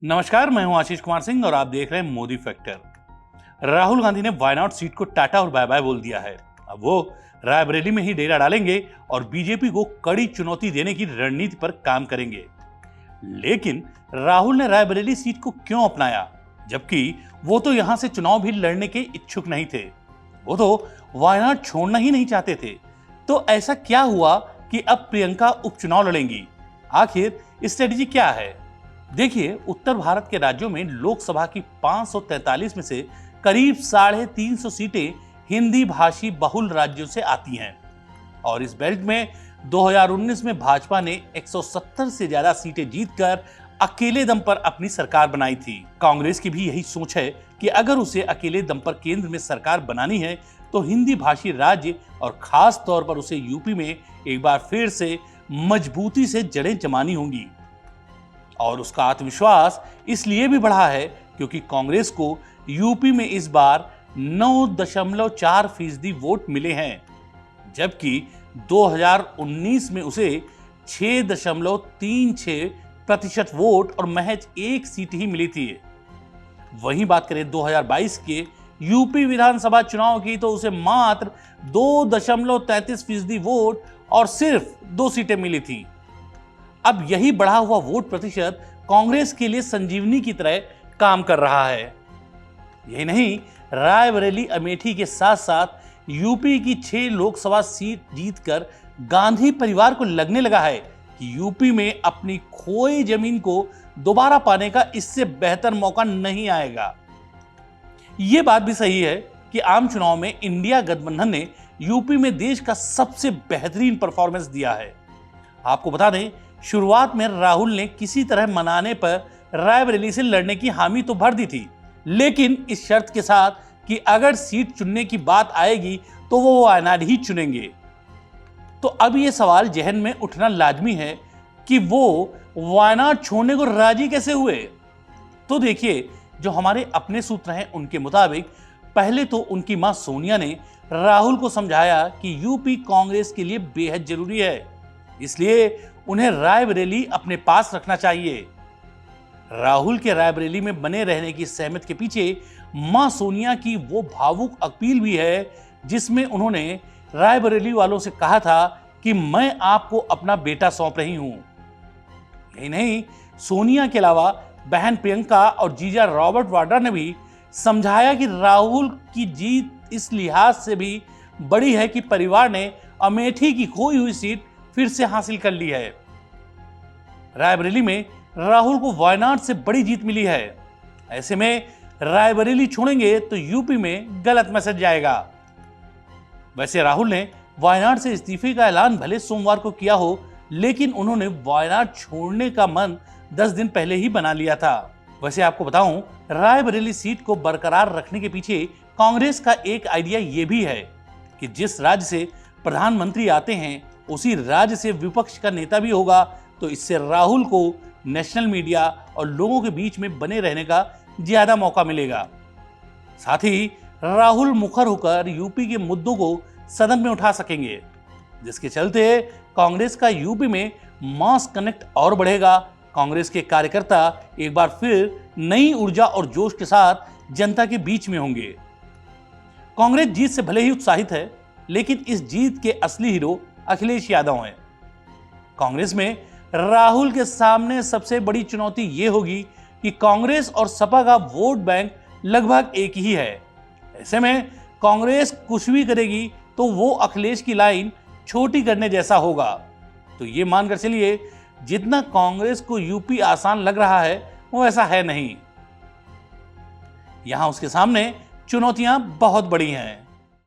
नमस्कार, मैं हूं आशीष कुमार सिंह और आप देख रहे हैं मोदी फैक्टर। राहुल गांधी ने वायनाड सीट को टाटा और बाय बाय बोल दिया है। अब वो रायबरेली में ही डेरा डालेंगे और बीजेपी को कड़ी चुनौती देने की रणनीति पर काम करेंगे। लेकिन राहुल ने रायबरेली सीट को क्यों अपनाया, जबकि वो तो यहां से चुनाव भी लड़ने के इच्छुक नहीं थे। वो तो वायनाड छोड़ना ही नहीं चाहते थे। तो ऐसा क्या हुआ कि अब प्रियंका उपचुनाव लड़ेंगी? आखिर स्ट्रेटेजी क्या है? देखिए, उत्तर भारत के राज्यों में लोकसभा की 543 में से करीब 350 सीटें हिंदी भाषी बहुल राज्यों से आती हैं और इस बेल्ट में 2019 में भाजपा ने 170 से ज्यादा सीटें जीतकर अकेले दम पर अपनी सरकार बनाई थी। कांग्रेस की भी यही सोच है कि अगर उसे अकेले दम पर केंद्र में सरकार बनानी है तो हिंदी भाषी राज्य और खास तौर पर उसे यूपी में एक बार फिर से मजबूती से जड़ें जमानी होंगी। और उसका आत्मविश्वास इसलिए भी बढ़ा है क्योंकि कांग्रेस को यूपी में इस बार 9.4% वोट मिले हैं, जबकि 2019 में उसे 6.36% वोट और महज एक सीट ही मिली थी। वहीं बात करें 2022 के यूपी विधानसभा चुनाव की तो उसे मात्र 2.33% वोट और सिर्फ 2 सीटें मिली थी। अब यही बढ़ा हुआ वोट प्रतिशत कांग्रेस के लिए संजीवनी की तरह काम कर रहा है। यही नहीं, रायबरेली, अमेठी के साथ साथ यूपी की 6 लोकसभा सीट जीतकर गांधी परिवार को लगने लगा है कि यूपी में अपनी खोई जमीन को दोबारा पाने का इससे बेहतर मौका नहीं आएगा। यह बात भी सही है कि आम चुनाव में इंडिया गठबंधन ने यूपी में देश का सबसे बेहतरीन परफॉर्मेंस दिया है। आपको बता दें, शुरुआत में राहुल ने किसी तरह मनाने पर रायबरेली से लड़ने की हामी तो भर दी थी, लेकिन इस शर्त के साथ कि अगर सीट चुनने की बात आएगी तो वो वायनाड ही चुनेंगे। तो अब ये सवाल जहन में उठना लाजमी है कि वो वायनाड छोड़ने को राजी कैसे हुए। तो देखिए, जो हमारे अपने सूत्र हैं उनके मुताबिक पहले तो उनकी मां सोनिया ने राहुल को समझाया कि यूपी कांग्रेस के लिए बेहद जरूरी है, इसलिए उन्हें रायबरेली अपने पास रखना चाहिए। राहुल के रायबरेली में बने रहने की सहमति के पीछे मां सोनिया की वो भावुक अपील भी है जिसमें उन्होंने रायबरेली वालों से कहा था कि मैं आपको अपना बेटा सौंप रही हूं। यही नहीं, सोनिया के अलावा बहन प्रियंका और जीजा रॉबर्ट वाड्रा ने भी समझाया कि राहुल की जीत इस लिहाज से भी बड़ी है कि परिवार ने अमेठी की खोई हुई सीट फिर से हासिल कर ली है। रायबरेली में राहुल को वायनाड से बड़ी जीत मिली है। ऐसे में रायबरेली छोड़ेंगे तो यूपी में गलत मैसेज जाएगा। वैसे राहुल ने वायनाड से इस्तीफे का ऐलान भले सोमवार को किया हो, लेकिन उन्होंने वायनाड छोड़ने का मन 10 दिन पहले ही बना लिया था। वैसे आपको बताऊं, रायबरेली सीट को बरकरार रखने के पीछे कांग्रेस का एक आइडिया यह भी है कि जिस राज्य से प्रधानमंत्री आते हैं उसी राज्य से विपक्ष का नेता भी होगा, तो इससे राहुल को नेशनल मीडिया और लोगों के बीच में बने रहने का ज्यादा मौका मिलेगा। साथ ही राहुल मुखर होकर यूपी के मुद्दों को सदन में उठा सकेंगे, जिसके चलते कांग्रेस का यूपी में मास कनेक्ट और बढ़ेगा। कांग्रेस के कार्यकर्ता एक बार फिर नई ऊर्जा और जोश के साथ जनता के बीच में होंगे। कांग्रेस जीत से भले ही उत्साहित है, लेकिन इस जीत के असली हीरो अखिलेश यादव हैं। कांग्रेस में राहुल के सामने सबसे बड़ी चुनौती यह होगी कि कांग्रेस और सपा का वोट बैंक लगभग एक ही है। ऐसे में कांग्रेस कुछ भी करेगी तो वो अखिलेश की लाइन छोटी करने जैसा होगा। तो ये मानकर चलिए, जितना कांग्रेस को यूपी आसान लग रहा है वो ऐसा है नहीं। यहां उसके सामने चुनौतियां बहुत बड़ी हैं।